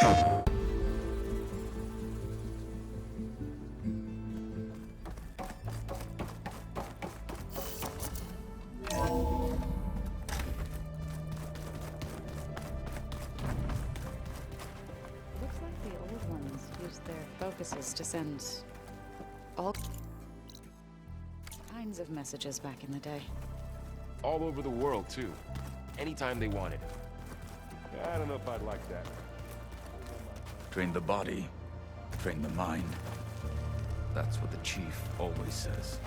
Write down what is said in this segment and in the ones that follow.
Looks like the old ones used their focuses to send all kinds of messages back in the day. All over the world, too. Anytime they wanted. I don't know if I'd like that. Train the body, train the mind. That's what the chief always says.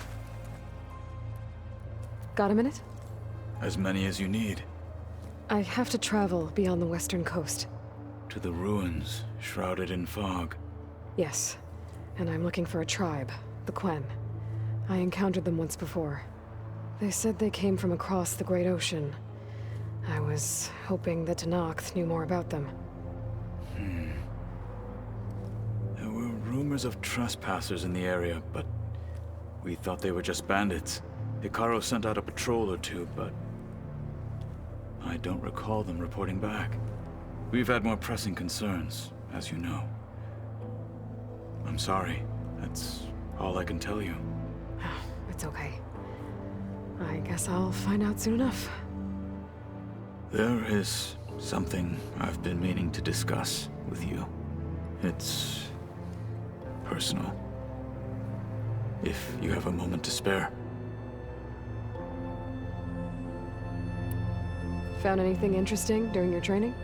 Got a minute? As many as you need. I have to travel beyond the western coast. To the ruins, shrouded in fog. Yes, and I'm looking for a tribe, the Quen. I encountered them once before. They said they came from across the Great Ocean. I was hoping that Tenakth knew more about them. There were rumors of trespassers in the area, but we thought they were just bandits. Hikaru sent out a patrol or two, but I don't recall them reporting back. We've had more pressing concerns, as you know. I'm sorry. That's all I can tell you. It's okay. I guess I'll find out soon enough. There is something I've been meaning to discuss with you. It's personal. If you have a moment to spare. Found anything interesting during your training?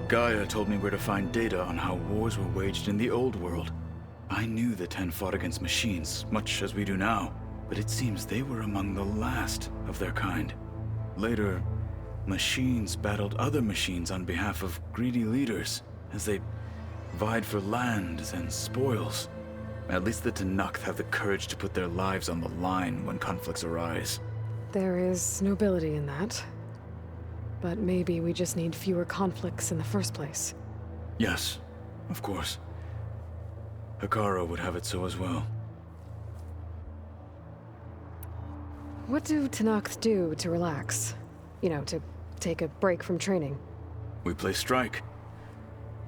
Gaia told me where to find data on how wars were waged in the old world. I knew the Ten fought against machines, much as we do now, but it seems they were among the last of their kind. Later, machines battled other machines on behalf of greedy leaders, as they vied for lands and spoils. At least the Tenakth have the courage to put their lives on the line when conflicts arise. There is nobility in that. But maybe we just need fewer conflicts in the first place. Yes, of course. Hikaru would have it so as well. What do Tenakth do to relax? You know, to take a break from training? We play strike.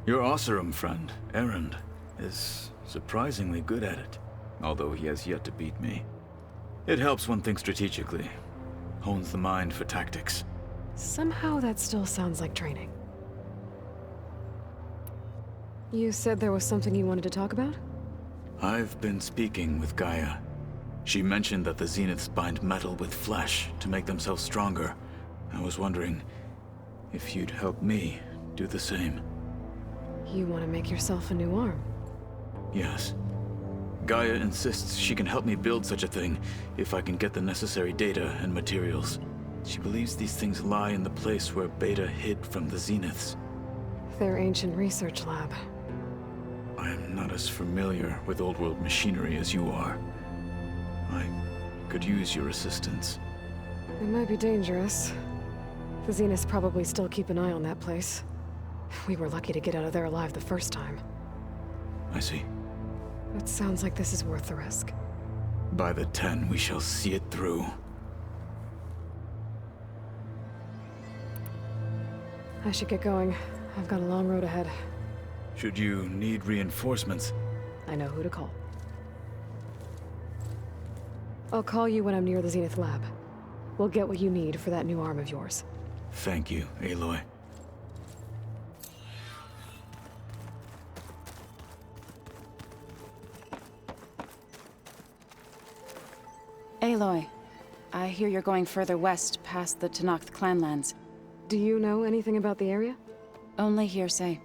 Your Oseram friend, Erend, is surprisingly good at it, although he has yet to beat me. It helps one think strategically, hones the mind for tactics. Somehow that still sounds like training. You said there was something you wanted to talk about? I've been speaking with Gaia. She mentioned that the Zeniths bind metal with flesh to make themselves stronger. I was wondering if you'd help me do the same. You want to make yourself a new arm? Yes. Gaia insists she can help me build such a thing if I can get the necessary data and materials. She believes these things lie in the place where Beta hid from the Zeniths. Their ancient research lab. I'm not as familiar with old world machinery as you are. I could use your assistance. It might be dangerous. The Zeniths probably still keep an eye on that place. We were lucky to get out of there alive the first time. I see. It sounds like this is worth the risk. By the 10, we shall see it through. I should get going. I've got a long road ahead. Should you need reinforcements? I know who to call. I'll call you when I'm near the Zenith lab. We'll get what you need for that new arm of yours. Thank you, Aloy. Aloy, I hear you're going further west past the Tenakth clanlands. Do you know anything about the area? Only hearsay.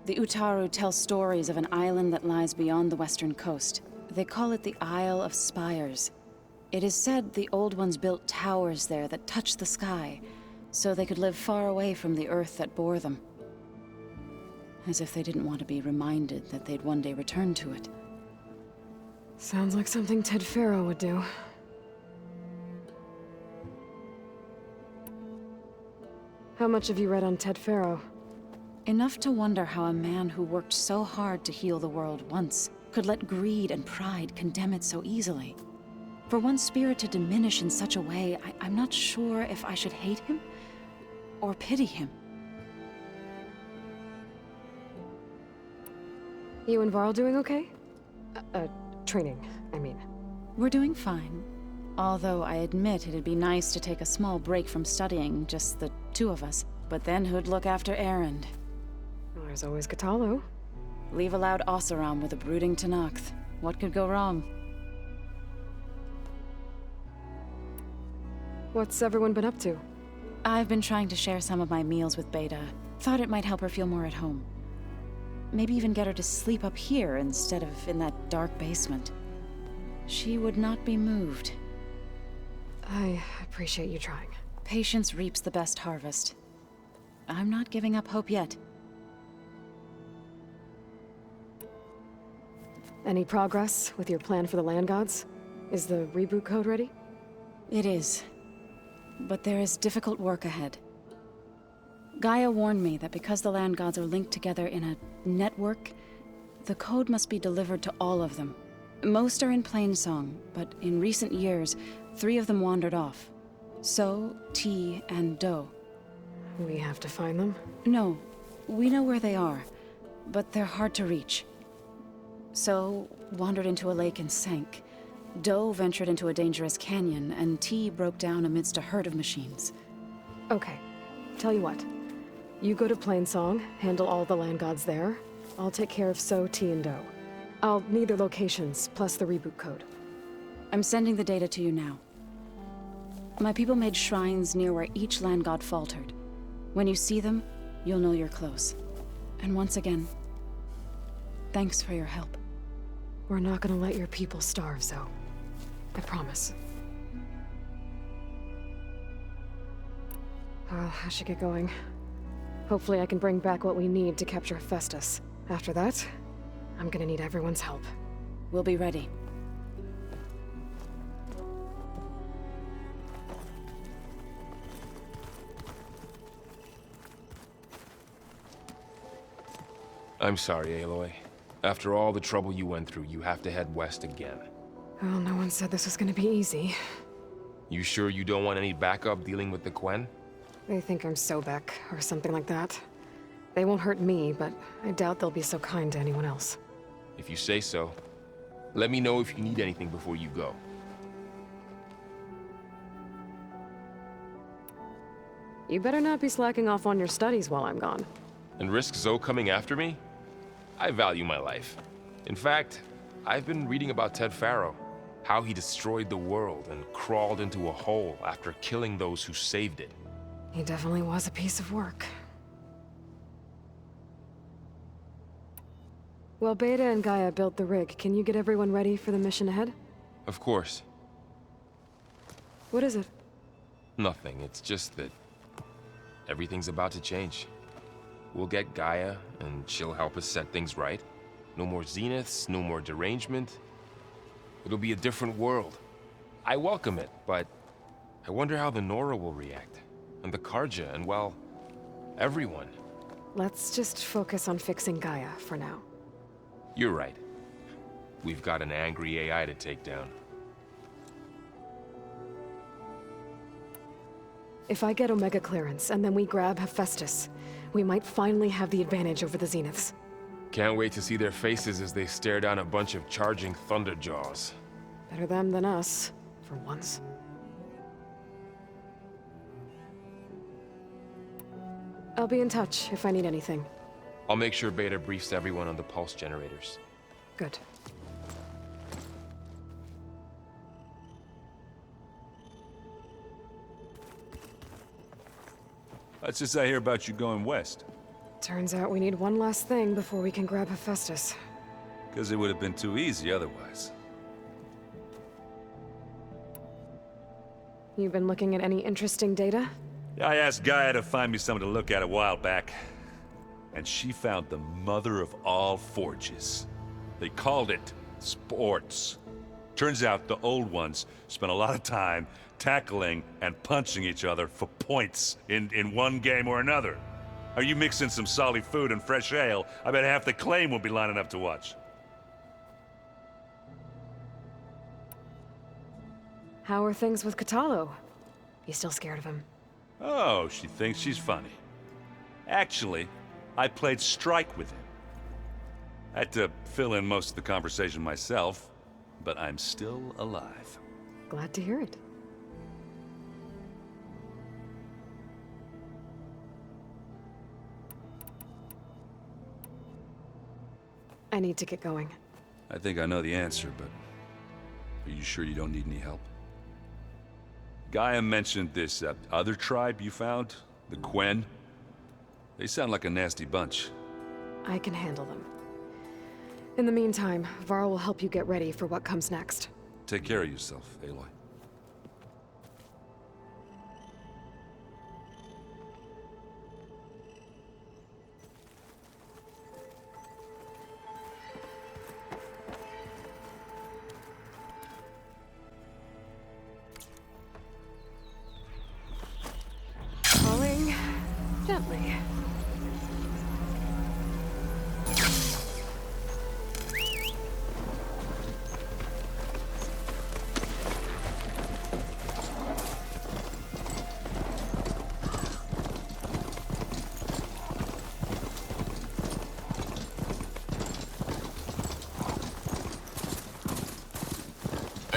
The Utaru tell stories of an island that lies beyond the western coast. They call it the Isle of Spires. It is said the Old Ones built towers there that touch the sky, so they could live far away from the earth that bore them. As if they didn't want to be reminded that they'd one day return to it. Sounds like something Ted Faro would do. How much have you read on Ted Faro? Enough to wonder how a man who worked so hard to heal the world once could let greed and pride condemn it so easily. For one's spirit to diminish in such a way, I'm not sure if I should hate him or pity him. You and Varl doing okay? Training, I mean. We're doing fine. Although I admit it'd be nice to take a small break from studying, just the two of us. But then who'd look after Erend? Well, there's always Katalo. Leave a loud Oseram with a brooding Tenakth. What could go wrong? What's everyone been up to? I've been trying to share some of my meals with Beta. Thought it might help her feel more at home. Maybe even get her to sleep up here instead of in that dark basement. She would not be moved. I appreciate you trying. Patience reaps the best harvest. I'm not giving up hope yet. Any progress with your plan for the land gods? Is the reboot code ready? It is. But there is difficult work ahead. Gaia warned me that because the land gods are linked together in a network, the code must be delivered to all of them. Most are in Plainsong, but in recent years, 3 of them wandered off. So, T, and Do. We have to find them? No, we know where they are, but they're hard to reach. So, wandered into a lake and sank. Do ventured into a dangerous canyon, and T broke down amidst a herd of machines. Okay. Tell you what. You go to Plainsong, handle all the land gods there. I'll take care of So, T, and Do. I'll need their locations, plus the reboot code. I'm sending the data to you now. My people made shrines near where each land god faltered. When you see them, you'll know you're close. And once again, thanks for your help. We're not gonna let your people starve, Zo. I promise. Well, I should get going. Hopefully I can bring back what we need to capture Hephaestus. After that, I'm gonna need everyone's help. We'll be ready. I'm sorry, Aloy. After all the trouble you went through, you have to head west again. Well, no one said this was gonna be easy. You sure you don't want any backup dealing with the Quen? They think I'm Sobek, or something like that. They won't hurt me, but I doubt they'll be so kind to anyone else. If you say so. Let me know if you need anything before you go. You better not be slacking off on your studies while I'm gone. And risk Zo coming after me? I value my life. In fact, I've been reading about Ted Faro. How he destroyed the world and crawled into a hole after killing those who saved it. He definitely was a piece of work. Well, Beta and Gaia built the rig. Can you get everyone ready for the mission ahead? Of course. What is it? Nothing. It's just that everything's about to change. We'll get Gaia, and she'll help us set things right. No more zeniths, no more derangement. It'll be a different world. I welcome it, but I wonder how the Nora will react. And the Karja, and well, everyone. Let's just focus on fixing Gaia for now. You're right. We've got an angry AI to take down. If I get Omega clearance, and then we grab Hephaestus, we might finally have the advantage over the Zeniths. Can't wait to see their faces as they stare down a bunch of charging Thunderjaws. Better them than us, for once. I'll be in touch if I need anything. I'll make sure Beta briefs everyone on the pulse generators. Good. What's this I hear about you going west? Turns out we need one last thing before we can grab Hephaestus. Because it would have been too easy otherwise. You been looking at any interesting data? I asked Gaia to find me something to look at a while back. And she found the mother of all forges. They called it sports. Turns out the old ones spent a lot of time tackling and punching each other for points in one game or another. Are you mixing some solid food and fresh ale? I bet half the claim will be lining up to watch. How are things with Katalo? You still scared of him? Oh, she thinks she's funny. Actually, I played strike with him. Had to fill in most of the conversation myself, but I'm still alive. Glad to hear it. I need to get going. I think I know the answer, but are you sure you don't need any help? Gaia mentioned this other tribe you found, the Quen. They sound like a nasty bunch. I can handle them. In the meantime, Varl will help you get ready for what comes next. Take care of yourself, Aloy. Falling gently.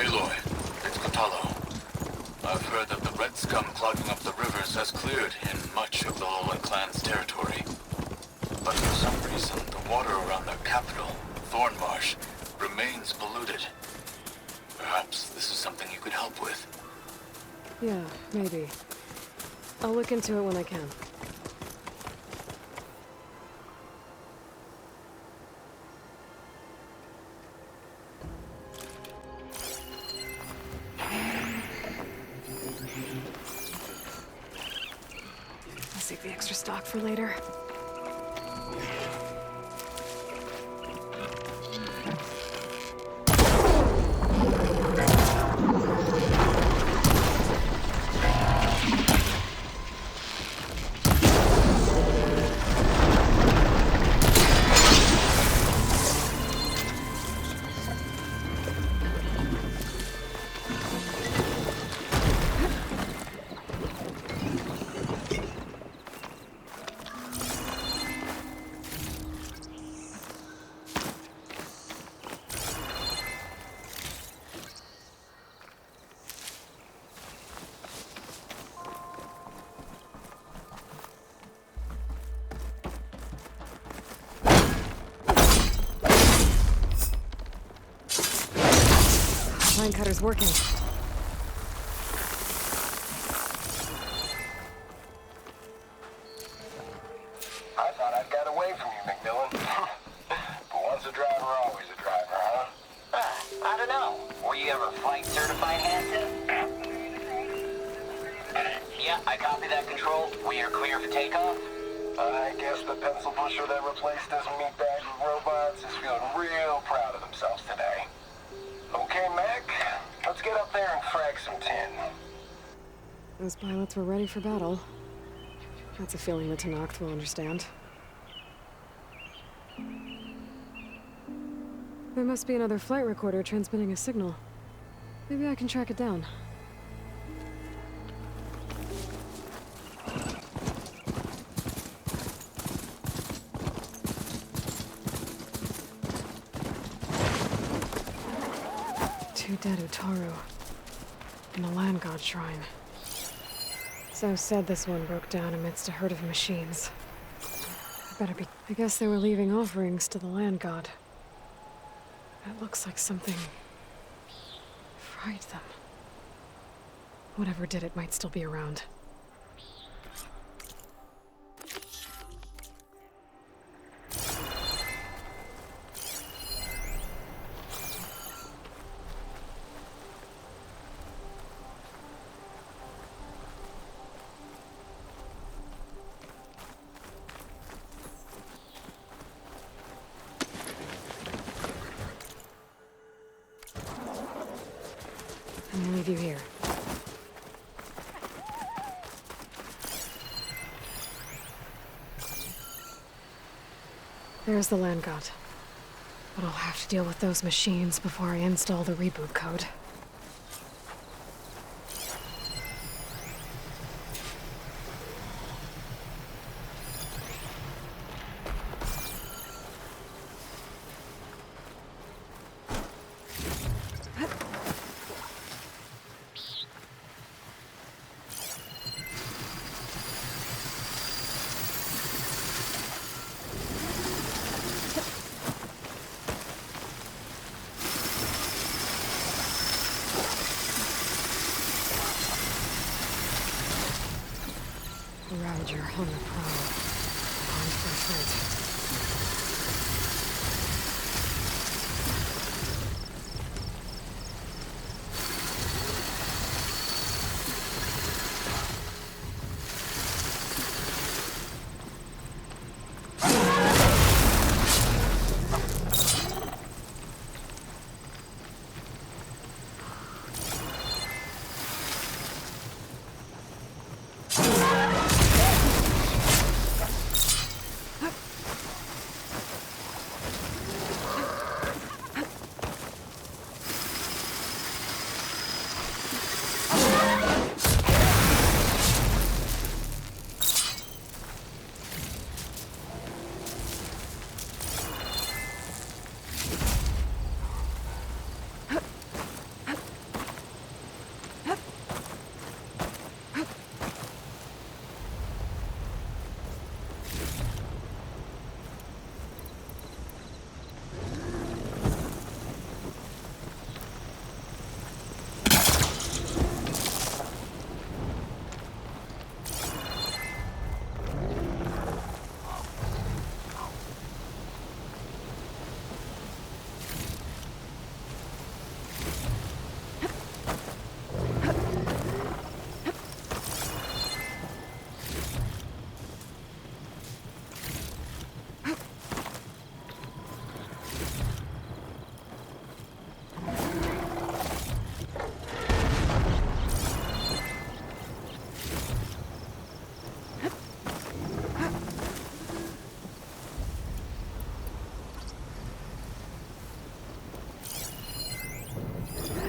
Aloy, it's Kotallo. I've heard that the red scum clogging up the rivers has cleared in much of the Lowland clan's territory. But for some reason, the water around their capital, Thornmarsh, remains polluted. Perhaps this is something you could help with. Yeah, maybe. I'll look into it when I can. I'll save the extra stock for later. Line cutter's working. I thought I'd got away from you, Macmillan. But once a driver, always a driver, huh? I don't know. Were you ever flight certified, Hanson? Yeah, I copy that, Control. We are clear for takeoff. I guess the pencil pusher that replaced us meatbags with robots is feeling real proud of themselves today. Okay, Mac, let's get up there and frag some tin. Those pilots were ready for battle. That's a feeling the Tenakth will understand. There must be another flight recorder transmitting a signal. Maybe I can track it down. Two dead Utaru. In the land god shrine. So said this one broke down amidst a herd of machines. I guess they were leaving offerings to the land god. It looks like something fried them. Whatever did it might still be around. I'm gonna leave you here. There's the land god. But I'll have to deal with those machines before I install the reboot code. On the prowl. Armed for a fight.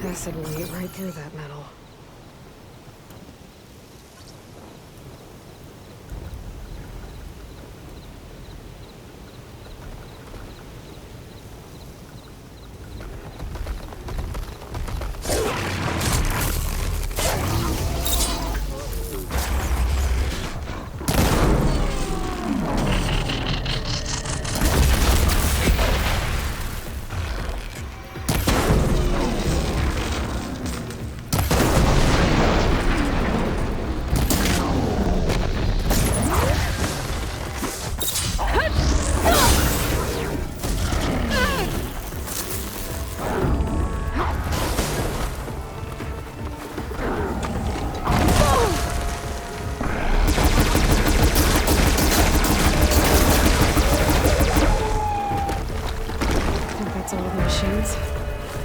Acid will eat right through that metal.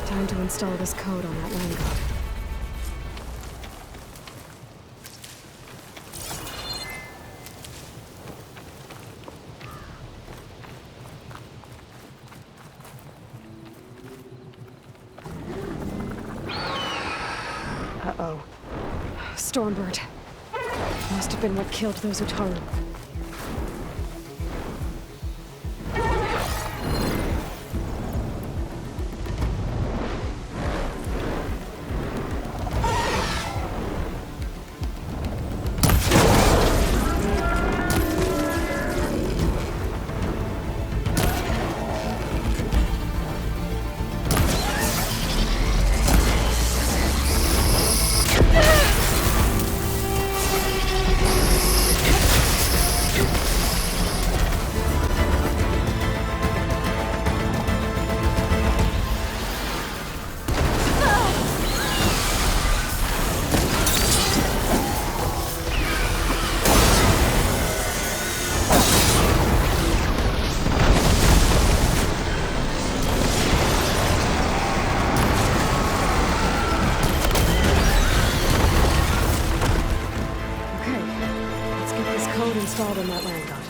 Time to install this code on that land god. Uh-oh. Stormbird. Must have been what killed those Utaru. Installed in that land god.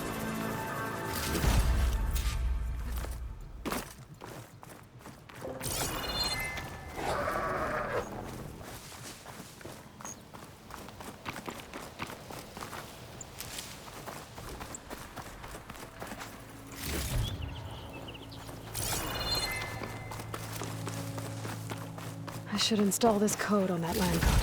I should install this code on that land god.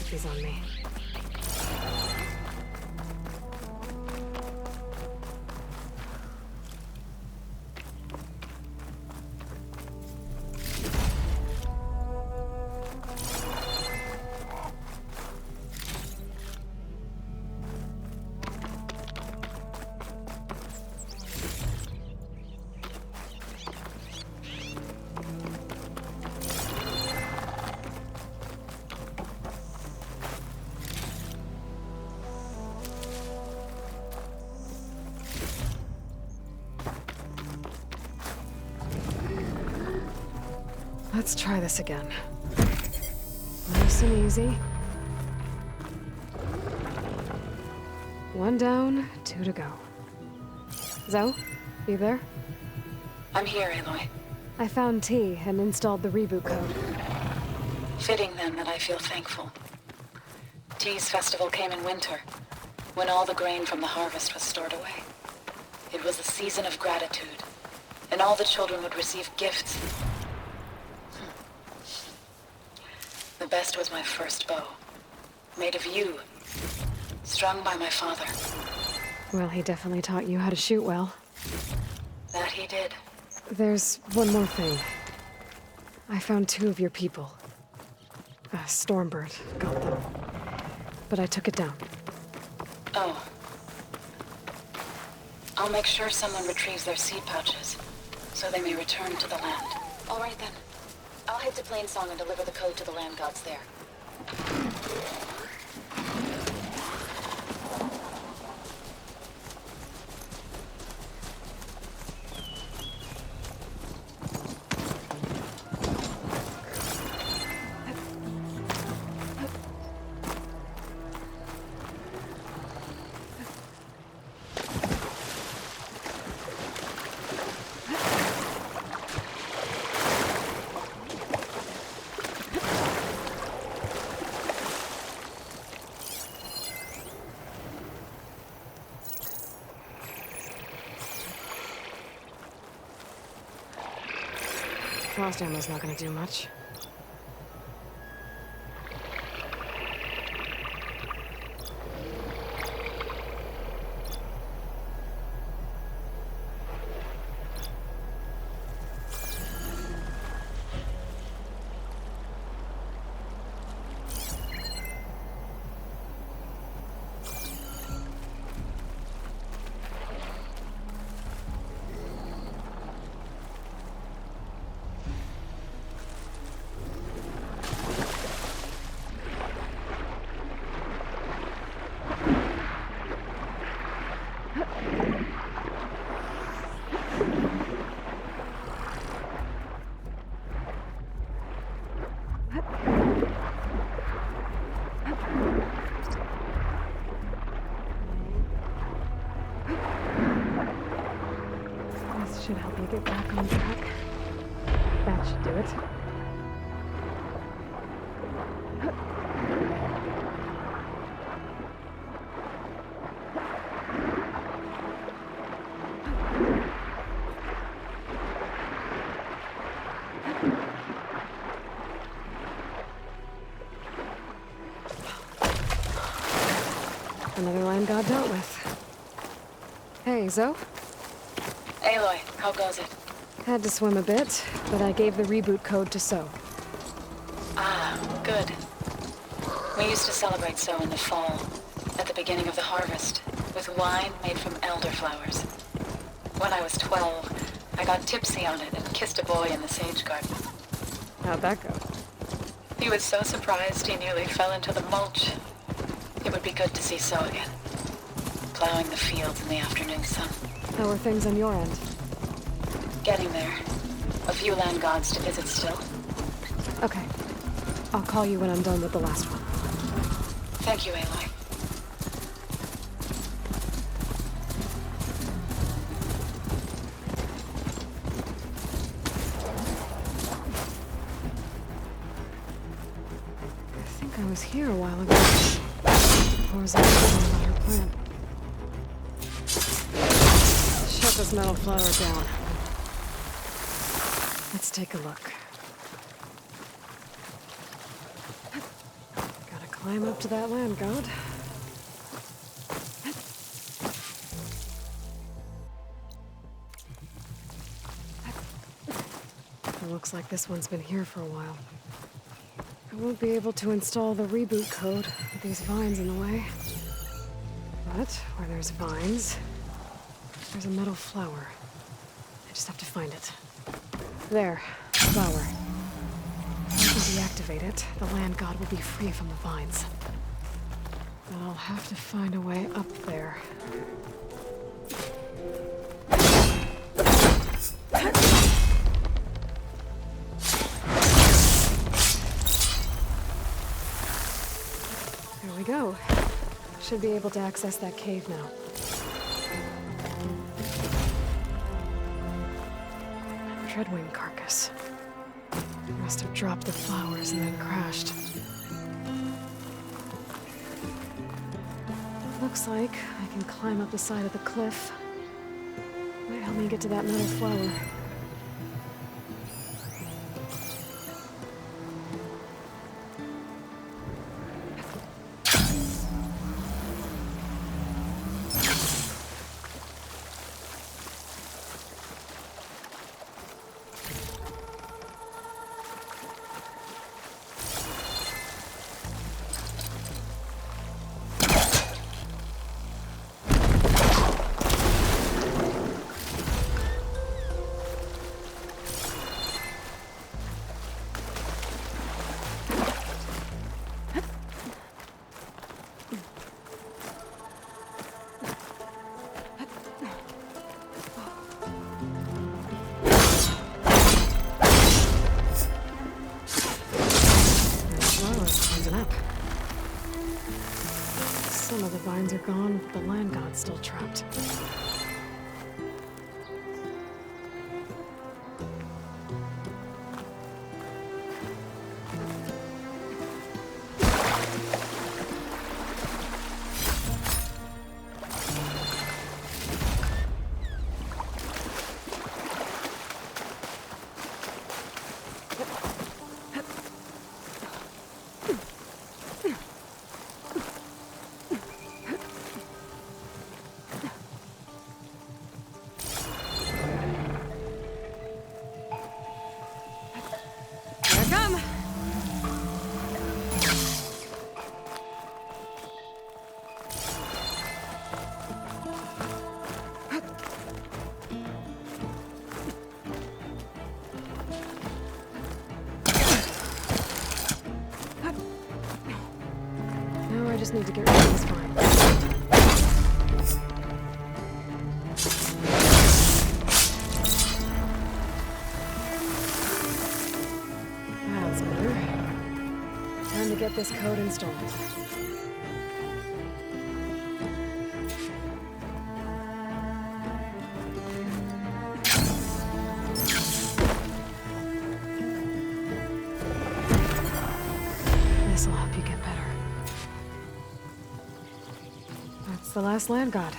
He's on me. Let's try this again. Nice and easy. 1 down, 2 to go. Zoe, you there? I'm here, Aloy. I found T and installed the reboot code. Fitting then that I feel thankful. T's festival came in winter, when all the grain from the harvest was stored away. It was a season of gratitude, and all the children would receive gifts. The best was my first bow, made of yew, strung by my father. Well, he definitely taught you how to shoot well. That he did. There's one more thing. I found 2 of your people. A Stormbird got them. But I took it down. Oh. I'll make sure someone retrieves their seed pouches, so they may return to the land. All right then. I'll head to Plainsong and deliver the code to the land gods there. Frost ammo's not gonna do much. This should help you get back on track. That should do it. Another land god dealt with. Hey, Zoe? Aloy, how goes it? Had to swim a bit, but I gave the reboot code to So. Ah, good. We used to celebrate So in the fall, at the beginning of the harvest, with wine made from elderflowers. When I was 12, I got tipsy on it and kissed a boy in the sage garden. How'd that go? He was so surprised he nearly fell into the mulch. It would be good to see So again, plowing the fields in the afternoon sun. How are things on your end? Getting there. A few land gods to visit still. Okay. I'll call you when I'm done with the last one. Thank you, Aloy. I think I was here a while ago. Or was I talking about her plant? Shut this metal flower down. Let's take a look. Gotta climb up to that land god. It looks like this one's been here for a while. I won't be able to install the reboot code with these vines in the way. But where there's vines, there's a metal flower. I just have to find it. There, flower. If I can deactivate it, the land god will be free from the vines. But I'll have to find a way up there. go. Should be able to access that cave now. Dreadwing carcass. Must have dropped the flowers and then crashed. Looks like I can climb up the side of the cliff. Might help me get to that metal flower. Some of the vines are gone, but the land god's still trapped. I just need to get rid of this vine. That's better. Time to get this code installed. This'll help you get better. That's the last land god.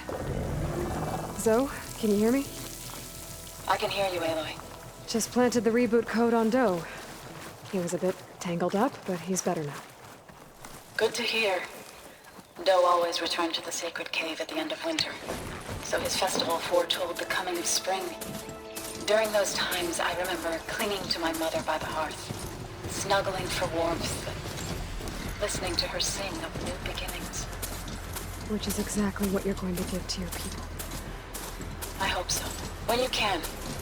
Zoe, can you hear me? I can hear you, Aloy. Just planted the reboot code on Doe. He was a bit tangled up, but he's better now. Good to hear. Doe always returned to the sacred cave at the end of winter, so his festival foretold the coming of spring. During those times, I remember clinging to my mother by the hearth, snuggling for warmth, but listening to her sing of new beginnings. Which is exactly what you're going to give to your people. I hope so. When you can,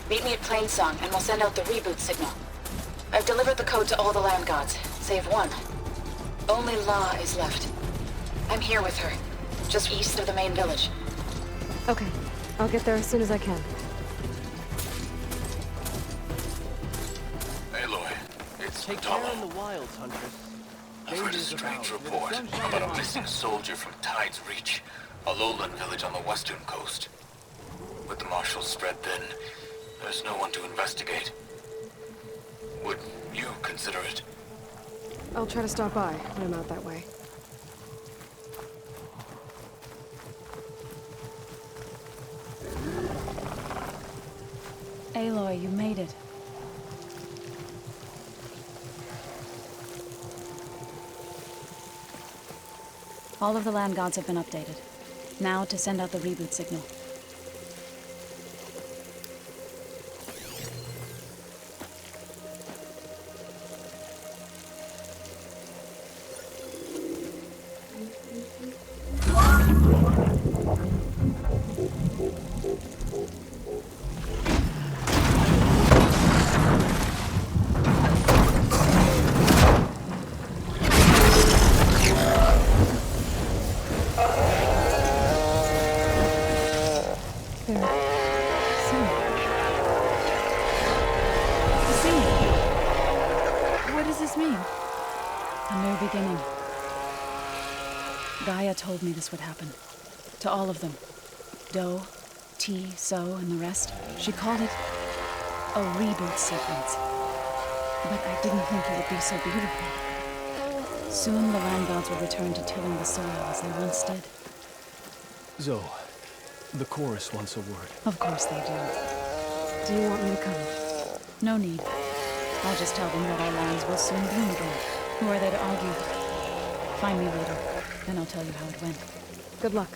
meet me at Plainsong and we'll send out the reboot signal. I've delivered the code to all the land gods, save one. Only La is left. I'm here with her, just east of the main village. Okay, I'll get there as soon as I can. Aloy, it's Take care in Donald. the wilds, Huntress. I've heard a strange report about a missing soldier from Tide's Reach, a lowland village on the western coast. With the marshals spread thin, there's no one to investigate. Would you consider it? I'll try to stop by when I'm out that way. Aloy, you made it. All of the land gods have been updated. Now to send out the reboot signal. Gaia told me this would happen. To all of them. Do, T, So, and the rest. She called it a reboot sequence. But I didn't think it would be so beautiful. Soon the land gods would return to tilling the soil as they once did. Zoe, the chorus wants a word. Of course they do. Do you want me to come? No need. I'll just tell them that our lands will soon bloom again. Who are they to argue? Find me later, then I'll tell you how it went. Good luck.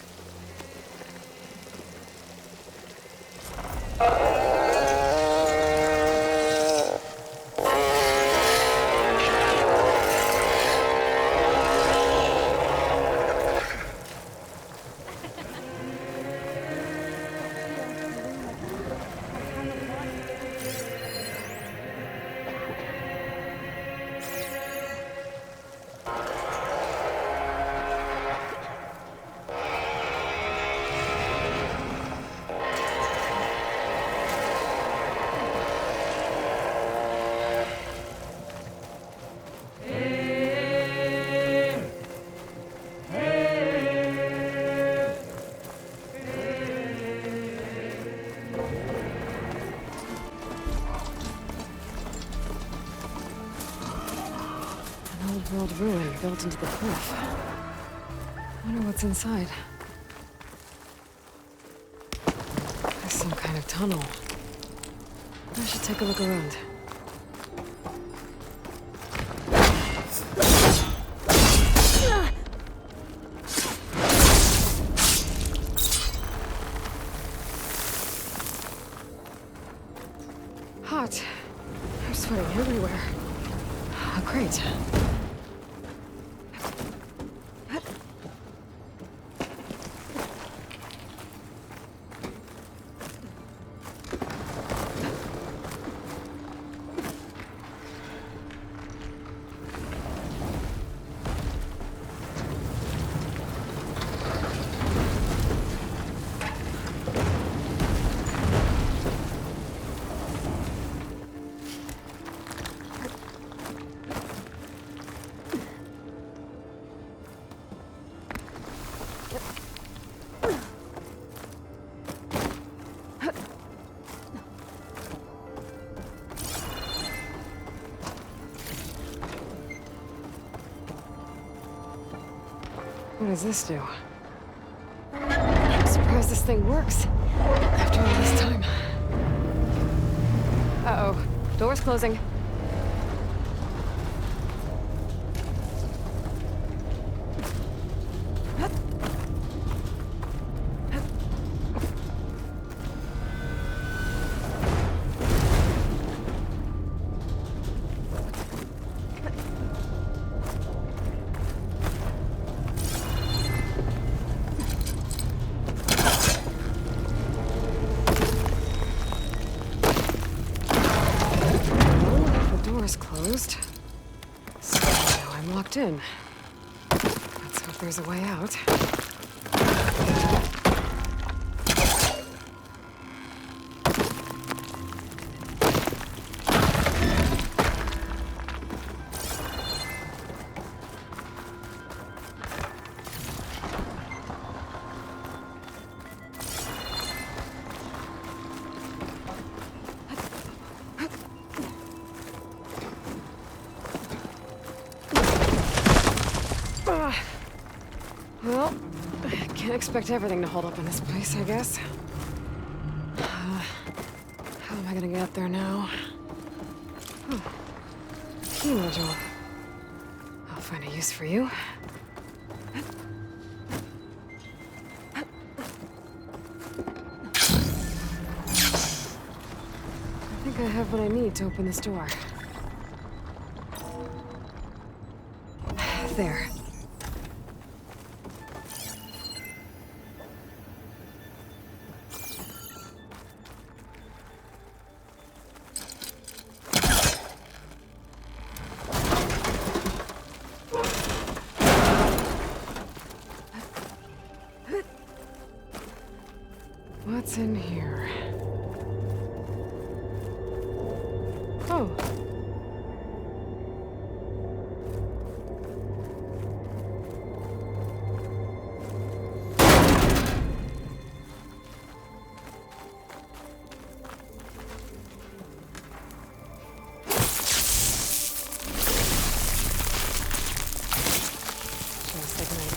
Old ruin built into the cliff. Wonder what's inside. There's some kind of tunnel. I should take a look around. Hot. I'm sweating everywhere. Oh, great. What does this do? I'm surprised this thing works. After all this time. Uh-oh. Door's closing. Closed. So now I'm locked in. Let's hope there's a way out. Well, I can't expect everything to hold up in this place, I guess. How am I gonna get up there now? Key module. I'll find a use for you. I think I have what I need to open this door. There. What's in here? Oh.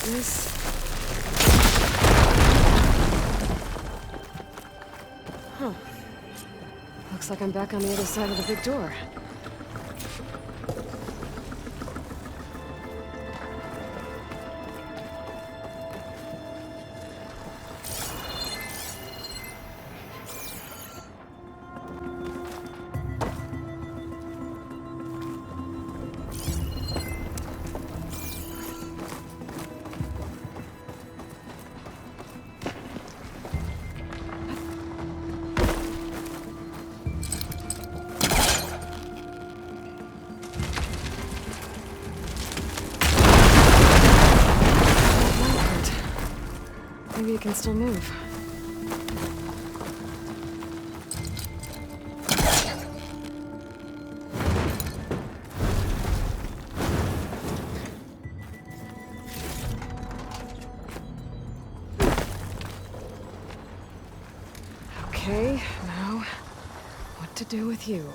this? Huh. Looks like I'm back on the other side of the big door. Maybe it can still move. Okay, now, what to do with you?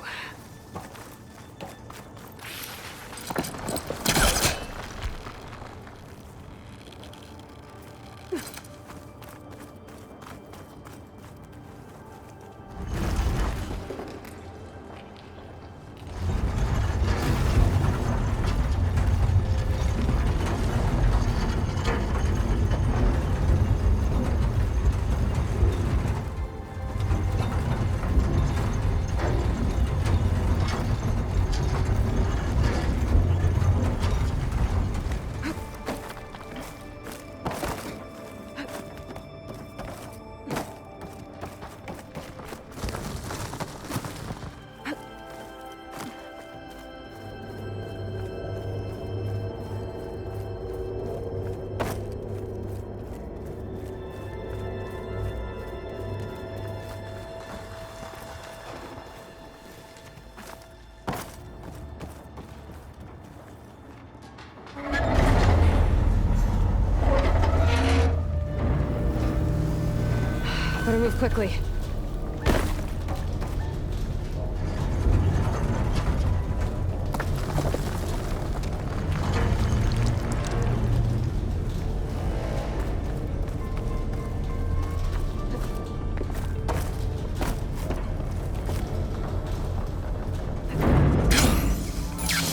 Better move quickly.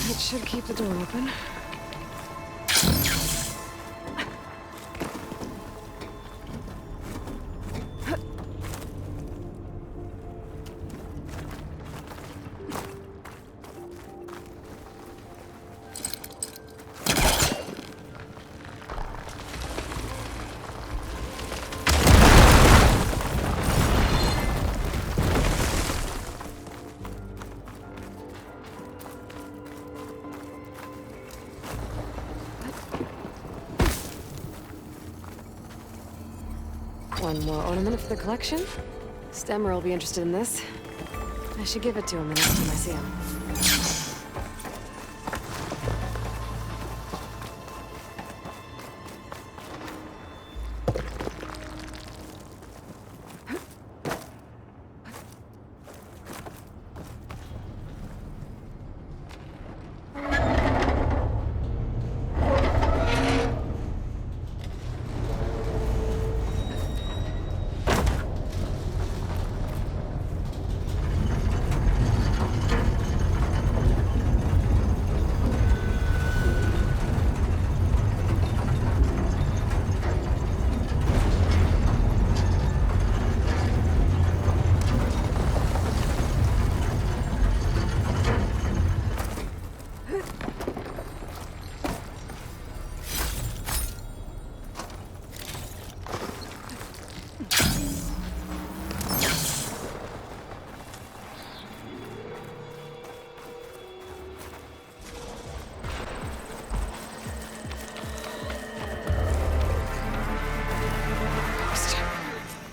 That should keep the door open. One more ornament for the collection. Stemmer will be interested in this. I should give it to him the next time I see him.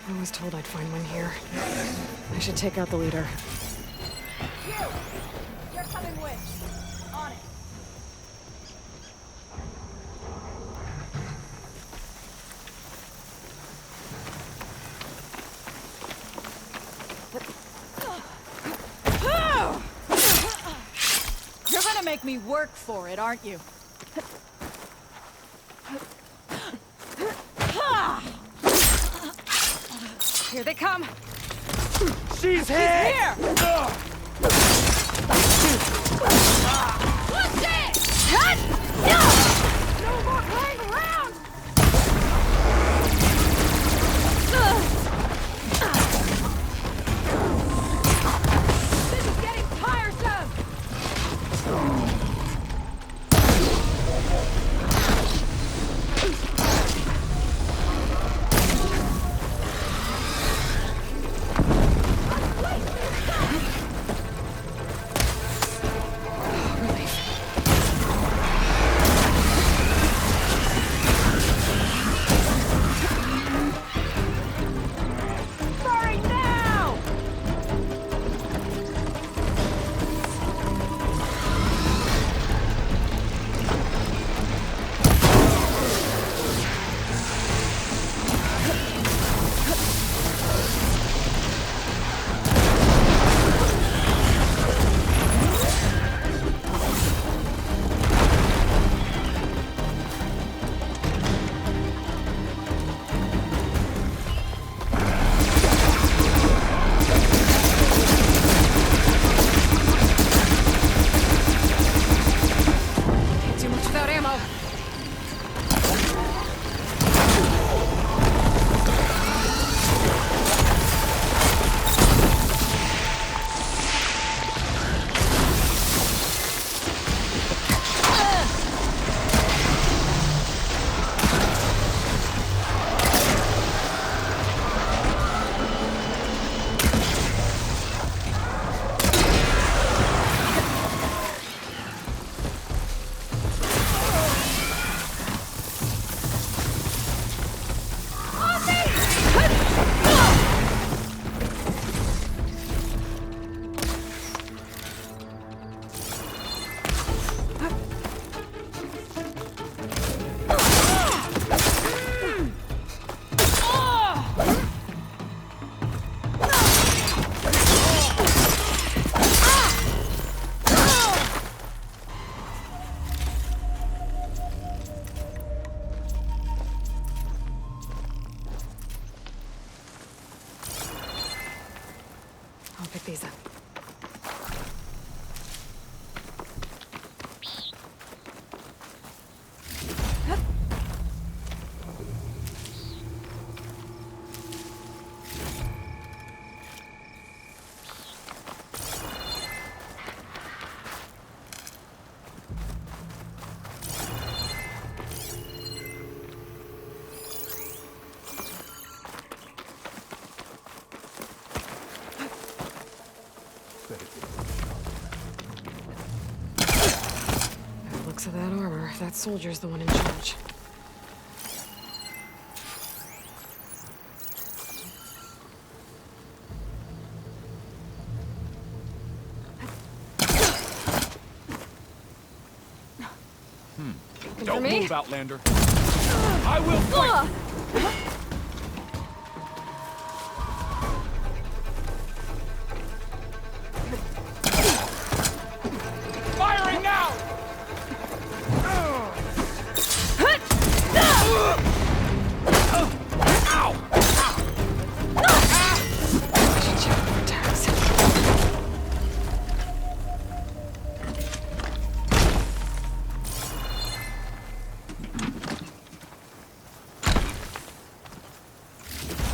I was told I'd find one here. I should take out the leader. You're coming with. On it. You're gonna make me work for it, aren't you? Here they come! She's here! What's it? Hut! No! No more playing around! This is getting tiresome! Hurry now! Too much without ammo. I'll pick these up. By the looks of that armor, that soldier's the one in charge. Looking for Don't me? move, Outlander. I will fight! Firing now! I should check more tags.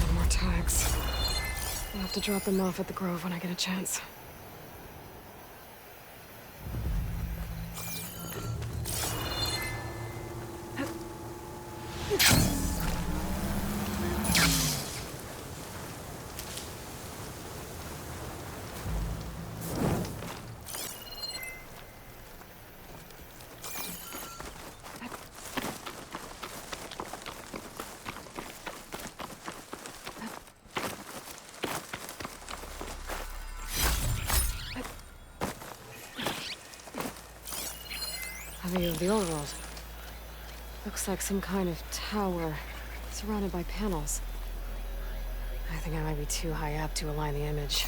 No more tags. I'll have to drop them off at the Grove when I get a chance. A view of the old world. Looks like some kind of tower, surrounded by panels. I think I might be too high up to align the image.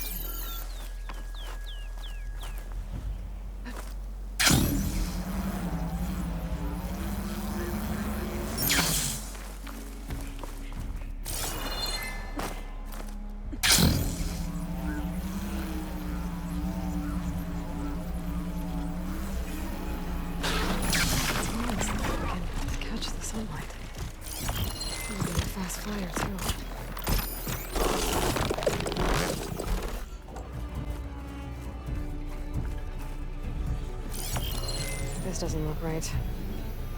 This doesn't look right.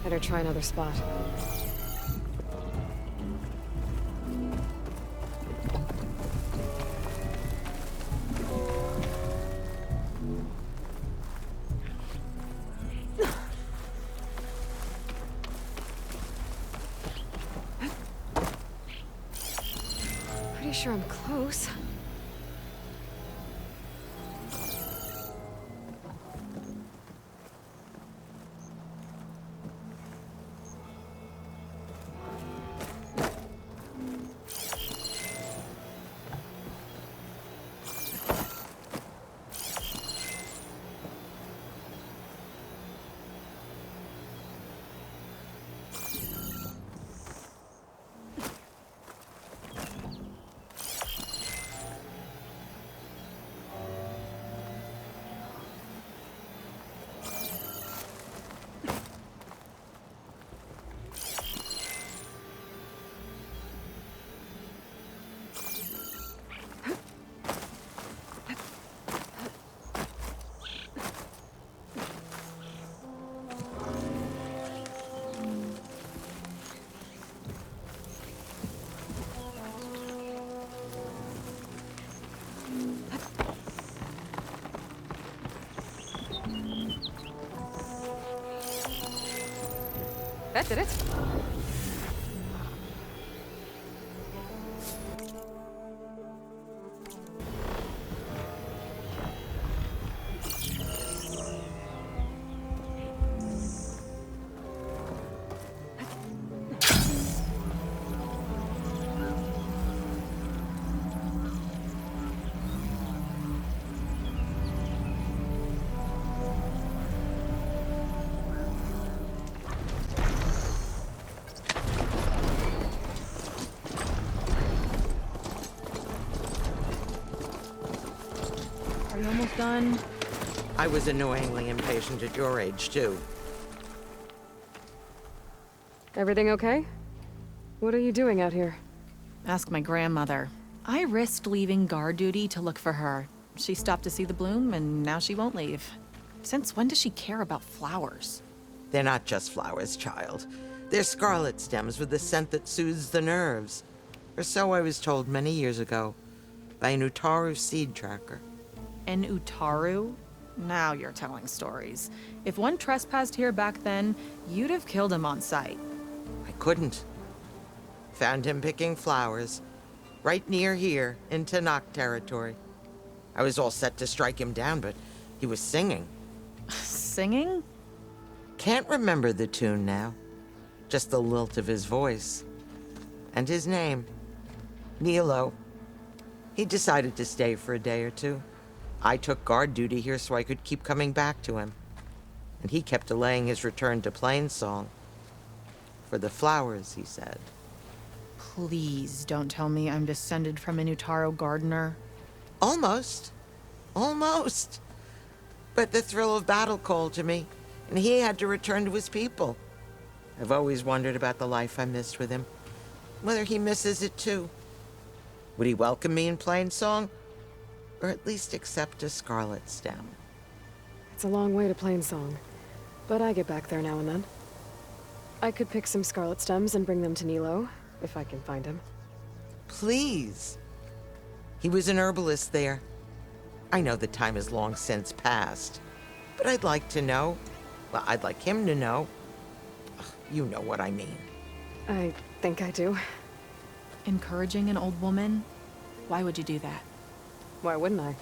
Better try another spot. Pretty sure I'm close. That did it. Are you almost done? I was annoyingly impatient at your age, too. Everything okay? What are you doing out here? Ask my grandmother. I risked leaving guard duty to look for her. She stopped to see the bloom, and now she won't leave. Since when does she care about flowers? They're not just flowers, child. They're scarlet stems with a scent that soothes the nerves. Or so I was told many years ago by an Utaru seed tracker. An Utaru? Now you're telling stories. If one trespassed here back then, you'd have killed him on sight. I couldn't. Found him picking flowers, right near here, in Tanakh territory. I was all set to strike him down, but he was singing. Singing? Can't remember the tune now. Just the lilt of his voice. And his name. Nilo. He decided to stay for a day or two. I took guard duty here so I could keep coming back to him. And he kept delaying his return to Plainsong. For the flowers, he said. Please don't tell me I'm descended from an Utaru gardener. Almost. Almost. But the thrill of battle called to me, and he had to return to his people. I've always wondered about the life I missed with him. Whether he misses it too. Would he welcome me in Plainsong? Or at least accept a scarlet stem? It's a long way to Plainsong, but I get back there now and then. I could pick some scarlet stems and bring them to Nilo, if I can find him. Please. He was an herbalist there. I know the time has long since passed, but I'd like to know. Well, I'd like him to know. Ugh, you know what I mean. I think I do. Encouraging an old woman? Why would you do that? Why wouldn't I?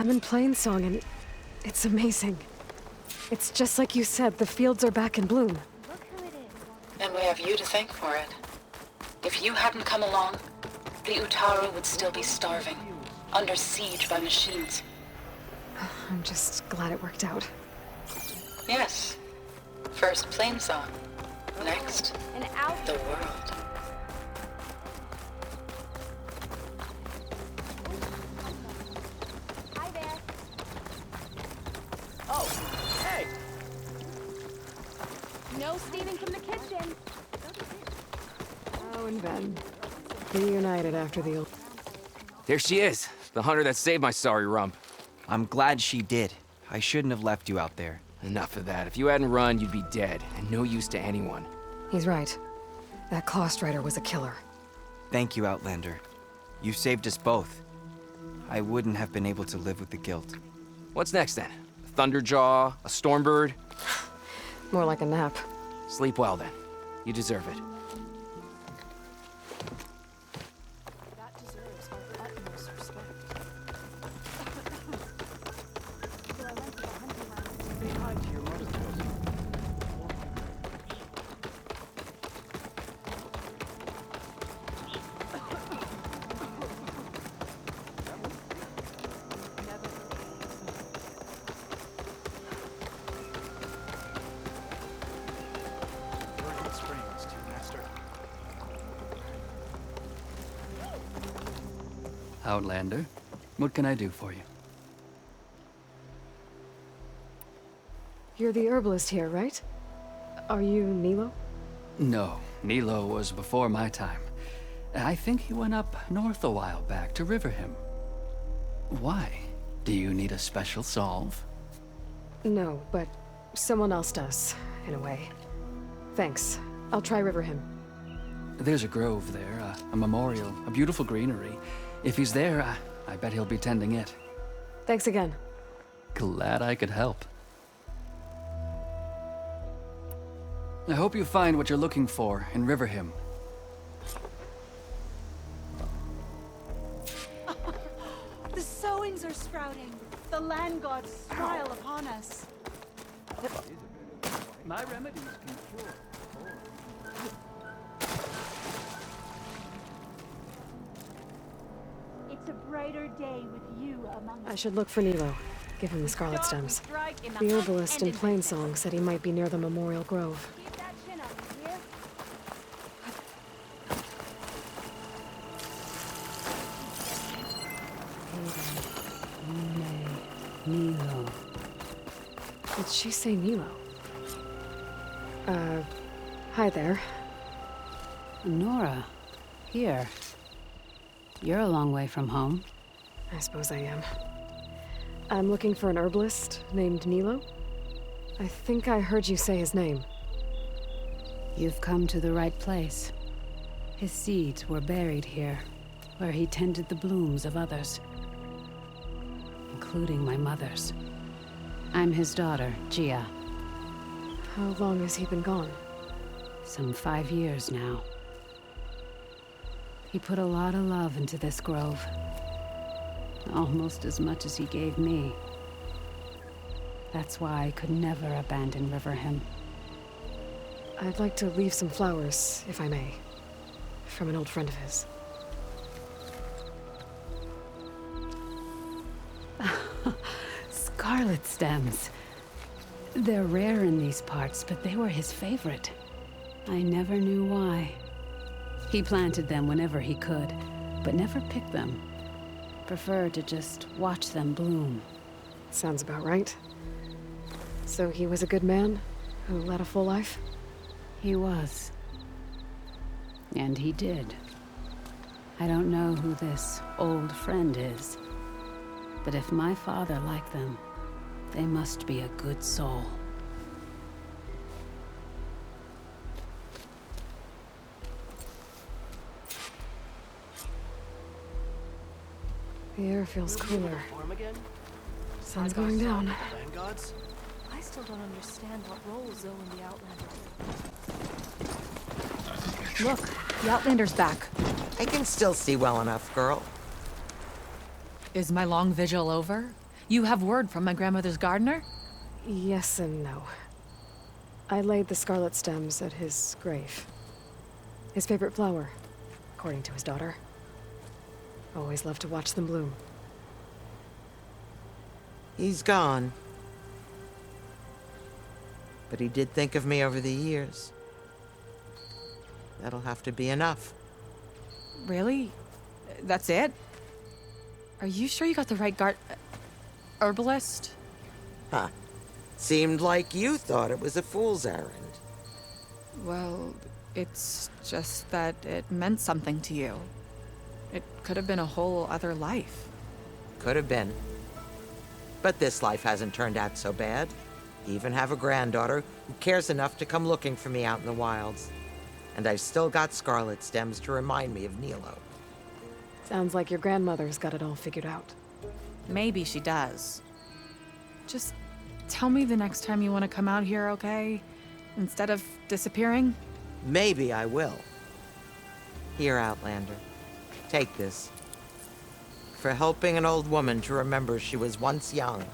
I'm in Plainsong and it's amazing. It's just like you said, the fields are back in bloom. And we have you to thank for it. If you hadn't come along, the Utaru would still be starving, under siege by machines. I'm just glad it worked out. Yes. First Plainsong. Next, the world. Hi there. Oh, hey. No stealing from the kitchen. Oh, and Ben. Reunited after the old... There she is, the hunter that saved my sorry rump. I'm glad she did. I shouldn't have left you out there. Enough of that. If you hadn't run, you'd be dead, and no use to anyone. He's right. That Cost Rider was a killer. Thank you, Outlander. You saved us both. I wouldn't have been able to live with the guilt. What's next, then? A Thunderjaw? A Stormbird? More like a nap. Sleep well, then. You deserve it. That deserves our utmost respect. So I went to the hunting ground. Say hi to your mother, Josie. Virgin Springs, to master. Outlander, what can I do for you? You're the herbalist here, right? Are you Nilo? No, Nilo was before my time. I think he went up north a while back to Riverhim. Why? Do you need a special solve? No, but someone else does, in a way. Thanks. I'll try Riverhim. There's a grove there, a memorial, a beautiful greenery. If he's there, I bet he'll be tending it. Thanks again. Glad I could help. I hope you find what you're looking for in Riverhim. The sowings are sprouting. The land gods smile upon us. My remedies can cure. It's a brighter day with you among I should look for Nilo. Give him the scarlet stems. The herbalist in Plainsong said he might be near the Memorial Grove. Keep that chin up, you hear? Nilo. Did she say Nilo? Hi there. Nora. Here. You're a long way from home. I suppose I am. I'm looking for an herbalist named Nilo. I think I heard you say his name. You've come to the right place. His seeds were buried here, where he tended the blooms of others, including my mother's. I'm his daughter, Gia. How long has he been gone? Some 5 years now. He put a lot of love into this grove. Almost as much as he gave me. That's why I could never abandon Riverhim. I'd like to leave some flowers, if I may. From an old friend of his. Scarlet stems. They're rare in these parts, but they were his favorite. I never knew why. He planted them whenever he could, but never picked them. Preferred to just watch them bloom. Sounds about right. So he was a good man who led a full life? He was. And he did. I don't know who this old friend is, but if my father liked them, they must be a good soul. The air feels cooler. Again? Sun's going down. Land gods? I still don't understand what role Zoe and the Outlander play. Look, the Outlander's back. I can still see well enough, girl. Is my long vigil over? You have word from my grandmother's gardener? Yes and no. I laid the scarlet stems at his grave. His favorite flower, according to his daughter. Always loved to watch them bloom. He's gone. But he did think of me over the years. That'll have to be enough. Really? That's it? Are you sure you got the right herbalist? Huh. Seemed like you thought it was a fool's errand. Well, it's just that it meant something to you. It could have been a whole other life. Could have been. But this life hasn't turned out so bad. Even have a granddaughter who cares enough to come looking for me out in the wilds. And I've still got scarlet stems to remind me of Nilo. Sounds like your grandmother's got it all figured out. Maybe she does. Just tell me the next time you want to come out here, okay? Instead of disappearing? Maybe I will. Here, Outlander. Take this. For helping an old woman to remember she was once young.